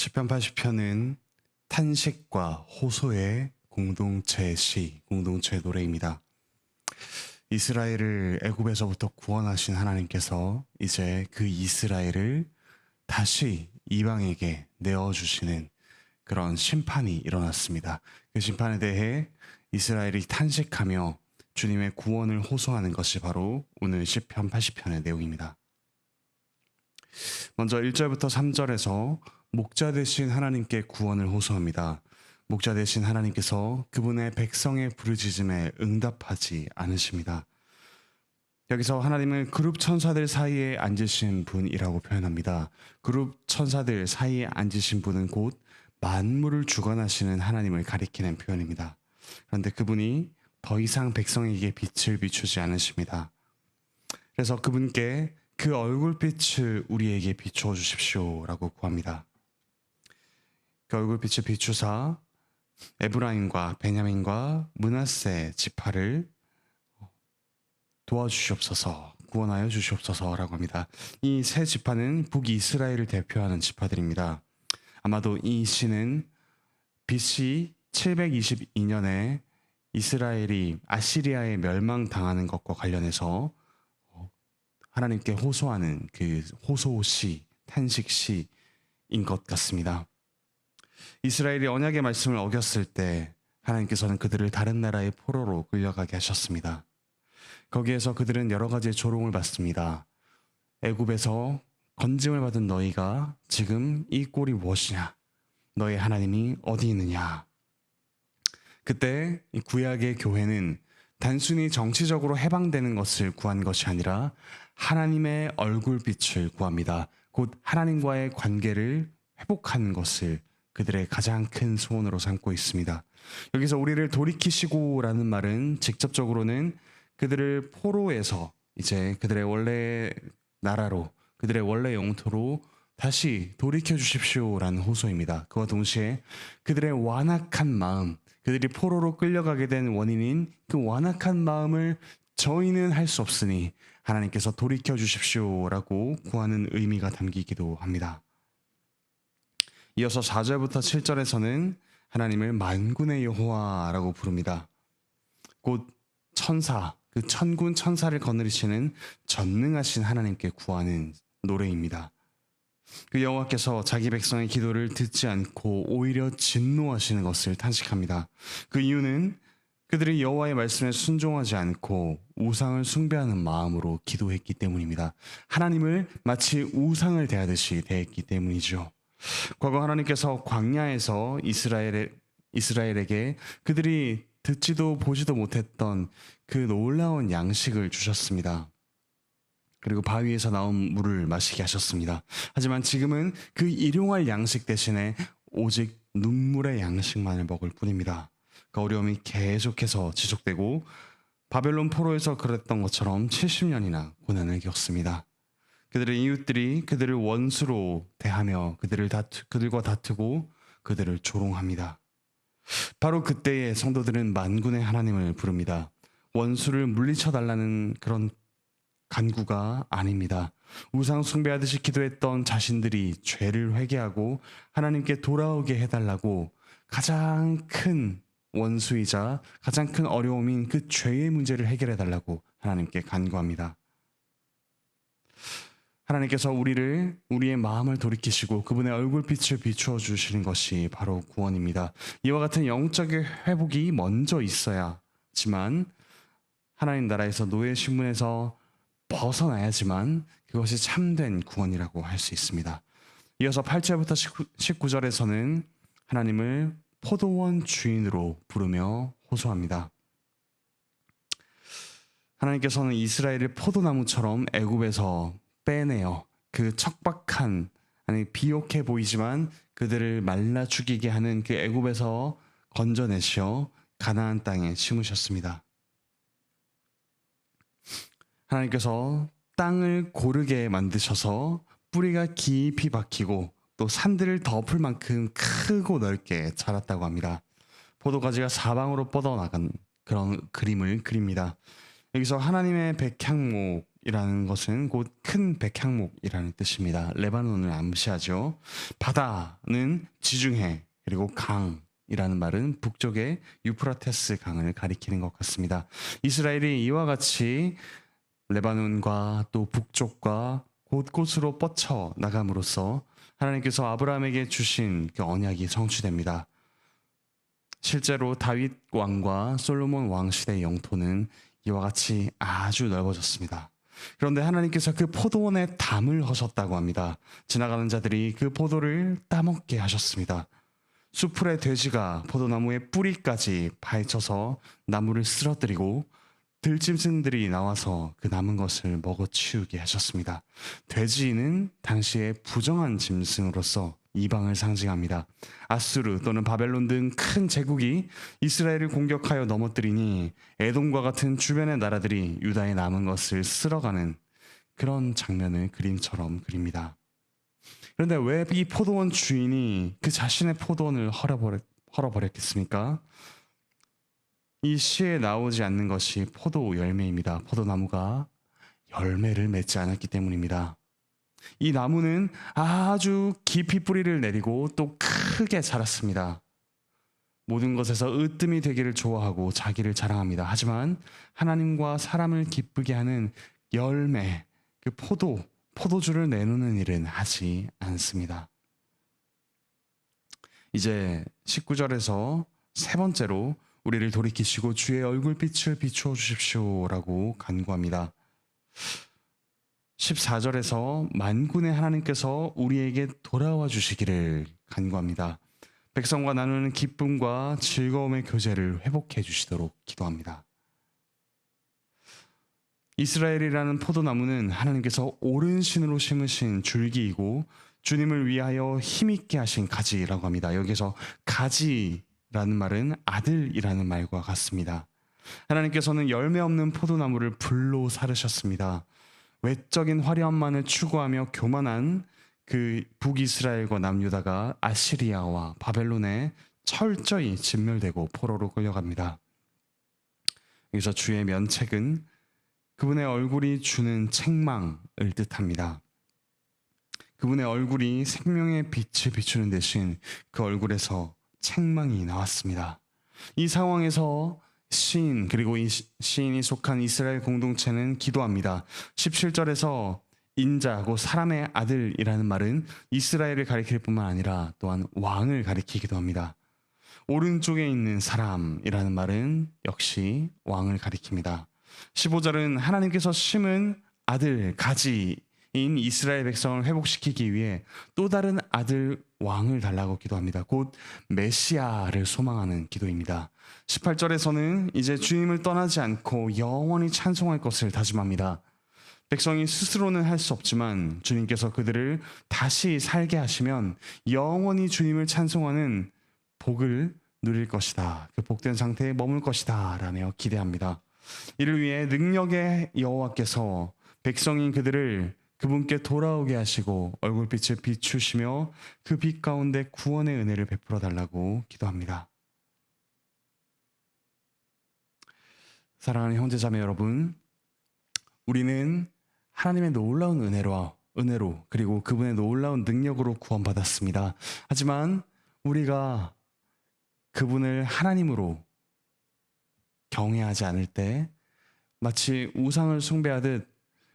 시편 80편은 탄식과 호소의 공동체 시, 공동체 노래입니다. 이스라엘을 애굽에서부터 구원하신 하나님께서 이제 그 이스라엘을 다시 이방에게 내어주시는 그런 심판이 일어났습니다. 그 심판에 대해 이스라엘이 탄식하며 주님의 구원을 호소하는 것이 바로 오늘 시편 80편의 내용입니다. 먼저 1절부터 3절에서 목자 되신 하나님께 구원을 호소합니다. 목자 되신 하나님께서 그분의 백성의 부르짖음에 응답하지 않으십니다. 여기서 하나님은 그룹 천사들 사이에 앉으신 분이라고 표현합니다. 그룹 천사들 사이에 앉으신 분은 곧 만물을 주관하시는 하나님을 가리키는 표현입니다. 그런데 그분이 더 이상 백성에게 빛을 비추지 않으십니다. 그래서 그분께 그 얼굴빛을 우리에게 비추어 주십시오 라고 구합니다. 그 얼굴빛을 비추사 에브라임과 베냐민과 므낫세 지파를 도와주시옵소서, 구원하여 주시옵소서라고 합니다. 이 세 지파는 북이스라엘을 대표하는 지파들입니다. 아마도 이 시는 BC 722년에 이스라엘이 아시리아에 멸망당하는 것과 관련해서 하나님께 호소하는 그 호소시, 탄식시인 것 같습니다. 이스라엘이 언약의 말씀을 어겼을 때 하나님께서는 그들을 다른 나라의 포로로 끌려가게 하셨습니다. 거기에서 그들은 여러 가지의 조롱을 받습니다. 애굽에서 건짐을 받은 너희가 지금 이 꼴이 무엇이냐? 너희 하나님이 어디 있느냐? 그때 이 구약의 교회는 단순히 정치적으로 해방되는 것을 구한 것이 아니라 하나님의 얼굴빛을 구합니다. 곧 하나님과의 관계를 회복하는 것을 그들의 가장 큰 소원으로 삼고 있습니다. 여기서 우리를 돌이키시고라는 말은 직접적으로는 그들을 포로에서 이제 그들의 원래 나라로, 그들의 원래 영토로 다시 돌이켜 주십시오라는 호소입니다. 그와 동시에 그들의 완악한 마음, 그들이 포로로 끌려가게 된 원인인 그 완악한 마음을 저희는 할 수 없으니 하나님께서 돌이켜 주십시오라고 구하는 의미가 담기기도 합니다. 이어서 4절부터 7절에서는 하나님을 만군의 여호와라고 부릅니다. 곧 천사, 그 천군 천사를 거느리시는 전능하신 하나님께 구하는 노래입니다. 그 여호와께서 자기 백성의 기도를 듣지 않고 오히려 진노하시는 것을 탄식합니다. 그 이유는 그들이 여호와의 말씀에 순종하지 않고 우상을 숭배하는 마음으로 기도했기 때문입니다. 하나님을 마치 우상을 대하듯이 대했기 때문이죠. 과거 하나님께서 광야에서 이스라엘에게 그들이 듣지도 보지도 못했던 그 놀라운 양식을 주셨습니다. 그리고 바위에서 나온 물을 마시게 하셨습니다. 하지만 지금은 그 일용할 양식 대신에 오직 눈물의 양식만을 먹을 뿐입니다. 그 어려움이 계속해서 지속되고 바벨론 포로에서 그랬던 것처럼 70년이나 고난을 겪습니다. 그들의 이웃들이 그들을 원수로 대하며 그들과 다투고 그들을 조롱합니다. 바로 그때에 성도들은 만군의 하나님을 부릅니다. 원수를 물리쳐달라는 그런 간구가 아닙니다. 우상 숭배하듯이 기도했던 자신들이 죄를 회개하고 하나님께 돌아오게 해달라고 가장 큰 원수이자 가장 큰 어려움인 그 죄의 문제를 해결해달라고 하나님께 간구합니다. 하나님께서 우리의 마음을 돌이키시고 그분의 얼굴빛을 비추어 주시는 것이 바로 구원입니다. 이와 같은 영적 회복이 먼저 있어야지만 하나님 나라에서 노예 신분에서 벗어나야지만 그것이 참된 구원이라고 할 수 있습니다. 이어서 8절부터 19절에서는 하나님을 포도원 주인으로 부르며 호소합니다. 하나님께서는 이스라엘을 포도나무처럼 애굽에서 빼내어 그 척박한, 비옥해 보이지만 그들을 말라 죽이게 하는 그 애굽에서 건져내시어 가나안 땅에 심으셨습니다. 하나님께서 땅을 고르게 만드셔서 뿌리가 깊이 박히고 또 산들을 덮을 만큼 크고 넓게 자랐다고 합니다. 포도가지가 사방으로 뻗어나간 그런 그림을 그립니다. 여기서 하나님의 백향목 이라는 것은 곧 큰 백향목이라는 뜻입니다. 레바논을 암시하죠. 바다는 지중해, 그리고 강이라는 말은 북쪽의 유프라테스 강을 가리키는 것 같습니다. 이스라엘이 이와 같이 레바논과 또 북쪽과 곳곳으로 뻗쳐 나감으로써 하나님께서 아브라함에게 주신 그 언약이 성취됩니다. 실제로 다윗 왕과 솔로몬 왕 시대의 영토는 이와 같이 아주 넓어졌습니다. 그런데 하나님께서 그 포도원에 담을 허셨다고 합니다. 지나가는 자들이 그 포도를 따먹게 하셨습니다. 수풀의 돼지가 포도나무의 뿌리까지 파헤쳐서 나무를 쓰러뜨리고 들짐승들이 나와서 그 남은 것을 먹어치우게 하셨습니다. 돼지는 당시에 부정한 짐승으로서 이방을 상징합니다. 아수르 또는 바벨론 등 큰 제국이 이스라엘을 공격하여 넘어뜨리니 에돔과 같은 주변의 나라들이 유다의 남은 것을 쓸어가는 그런 장면을 그림처럼 그립니다. 그런데 왜 이 포도원 주인이 그 자신의 포도원을 헐어버렸겠습니까? 이 시에 나오지 않는 것이 포도 열매입니다. 포도나무가 열매를 맺지 않았기 때문입니다. 이 나무는 아주 깊이 뿌리를 내리고 또 크게 자랐습니다. 모든 것에서 으뜸이 되기를 좋아하고 자기를 자랑합니다. 하지만 하나님과 사람을 기쁘게 하는 열매, 그 포도주를 내놓는 일은 하지 않습니다. 이제 19절에서 세 번째로 우리를 돌이키시고 주의 얼굴빛을 비추어 주십시오라고 간구합니다. 14절에서 만군의 하나님께서 우리에게 돌아와 주시기를 간구합니다. 백성과 나누는 기쁨과 즐거움의 교제를 회복해 주시도록 기도합니다. 이스라엘이라는 포도나무는 하나님께서 오른신으로 심으신 줄기이고 주님을 위하여 힘있게 하신 가지라고 합니다. 여기서 가지라는 말은 아들이라는 말과 같습니다. 하나님께서는 열매 없는 포도나무를 불로 사르셨습니다. 외적인 화려함만을 추구하며 교만한 그 북이스라엘과 남유다가 아시리아와 바벨론에 철저히 진멸되고 포로로 끌려갑니다. 여기서 주의 면책은 그분의 얼굴이 주는 책망을 뜻합니다. 그분의 얼굴이 생명의 빛을 비추는 대신 그 얼굴에서 책망이 나왔습니다. 이 상황에서 시인 그리고 이 시인이 속한 이스라엘 공동체는 기도합니다. 17절에서 인자고 사람의 아들이라는 말은 이스라엘을 가리킬 뿐만 아니라 또한 왕을 가리키기도 합니다. 오른쪽에 있는 사람이라는 말은 역시 왕을 가리킵니다. 15절은 하나님께서 심은 아들 가지인 이스라엘 백성을 회복시키기 위해 또 다른 아들 왕을 달라고 기도합니다. 곧 메시아를 소망하는 기도입니다. 18절에서는 이제 주님을 떠나지 않고 영원히 찬송할 것을 다짐합니다. 백성이 스스로는 할 수 없지만 주님께서 그들을 다시 살게 하시면 영원히 주님을 찬송하는 복을 누릴 것이다. 그 복된 상태에 머물 것이다 라며 기대합니다. 이를 위해 능력의 여호와께서 백성인 그들을 그분께 돌아오게 하시고 얼굴빛을 비추시며 그 빛 가운데 구원의 은혜를 베풀어 달라고 기도합니다. 사랑하는 형제자매 여러분, 우리는 하나님의 놀라운 은혜로 그리고 그분의 놀라운 능력으로 구원받았습니다. 하지만 우리가 그분을 하나님으로 경외하지 않을 때 마치 우상을 숭배하듯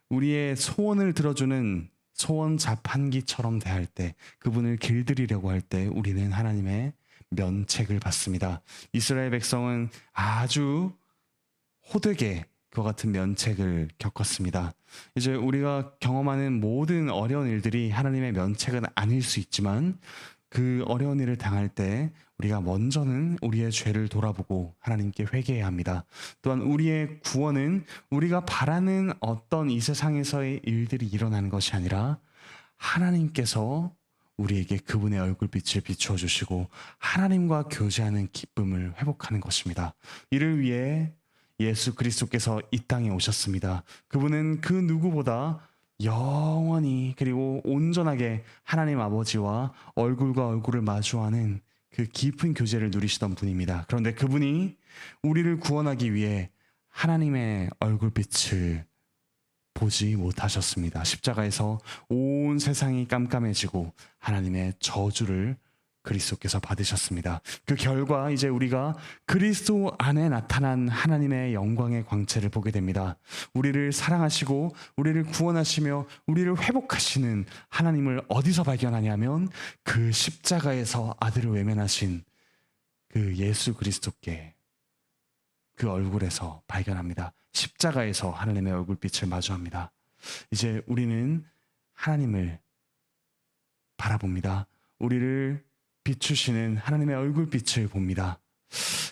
우리의 소원을 들어주는 소원 자판기처럼 대할 때, 그분을 길들이려고 할 때 우리는 하나님의 면책을 받습니다. 이스라엘 백성은 아주 호되게 그와 같은 면책을 겪었습니다. 이제 우리가 경험하는 모든 어려운 일들이 하나님의 면책은 아닐 수 있지만 그 어려운 일을 당할 때 우리가 먼저는 우리의 죄를 돌아보고 하나님께 회개해야 합니다. 또한 우리의 구원은 우리가 바라는 어떤 이 세상에서의 일들이 일어나는 것이 아니라 하나님께서 우리에게 그분의 얼굴빛을 비추어 주시고 하나님과 교제하는 기쁨을 회복하는 것입니다. 이를 위해 예수 그리스도께서 이 땅에 오셨습니다. 그분은 그 누구보다 영원히 그리고 온전하게 하나님 아버지와 얼굴과 얼굴을 마주하는 그 깊은 교제를 누리시던 분입니다. 그런데 그분이 우리를 구원하기 위해 하나님의 얼굴빛을 보지 못하셨습니다. 십자가에서 온 세상이 깜깜해지고 하나님의 저주를 그리스도께서 받으셨습니다. 그 결과 이제 우리가 그리스도 안에 나타난 하나님의 영광의 광채를 보게 됩니다. 우리를 사랑하시고 우리를 구원하시며 우리를 회복하시는 하나님을 어디서 발견하냐면 그 십자가에서 아들을 외면하신 그 예수 그리스도께 그 얼굴에서 발견합니다. 십자가에서 하나님의 얼굴빛을 마주합니다. 이제 우리는 하나님을 바라봅니다. 우리를 비추시는 하나님의 얼굴빛을 봅니다.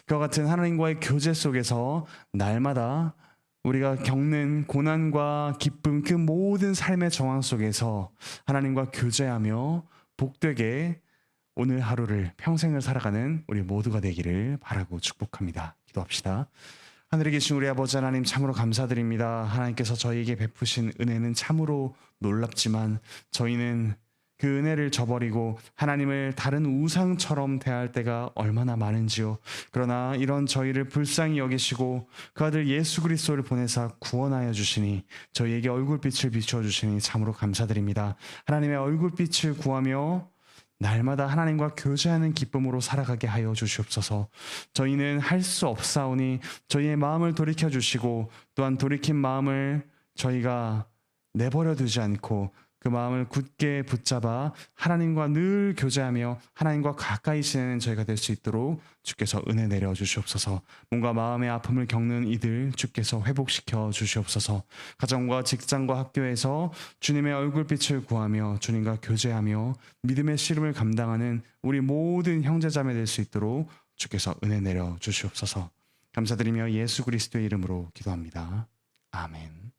그와 같은 하나님과의 교제 속에서 날마다 우리가 겪는 고난과 기쁨, 그 모든 삶의 정황 속에서 하나님과 교제하며 복되게 오늘 하루를 평생을 살아가는 우리 모두가 되기를 바라고 축복합니다. 기도합시다. 하늘에 계신 우리 아버지 하나님, 참으로 감사드립니다. 하나님께서 저희에게 베푸신 은혜는 참으로 놀랍지만 저희는 그 은혜를 저버리고 하나님을 다른 우상처럼 대할 때가 얼마나 많은지요. 그러나 이런 저희를 불쌍히 여기시고 그 아들 예수 그리스도를 보내사 구원하여 주시니 저희에게 얼굴빛을 비추어 주시니 참으로 감사드립니다. 하나님의 얼굴빛을 구하며 날마다 하나님과 교제하는 기쁨으로 살아가게 하여 주시옵소서. 저희는 할 수 없사오니 저희의 마음을 돌이켜 주시고 또한 돌이킨 마음을 저희가 내버려 두지 않고 그 마음을 굳게 붙잡아 하나님과 늘 교제하며 하나님과 가까이 지내는 저희가 될 수 있도록 주께서 은혜 내려 주시옵소서. 뭔가 마음의 아픔을 겪는 이들 주께서 회복시켜 주시옵소서. 가정과 직장과 학교에서 주님의 얼굴빛을 구하며 주님과 교제하며 믿음의 씨름을 감당하는 우리 모든 형제자매 될 수 있도록 주께서 은혜 내려 주시옵소서. 감사드리며 예수 그리스도의 이름으로 기도합니다. 아멘.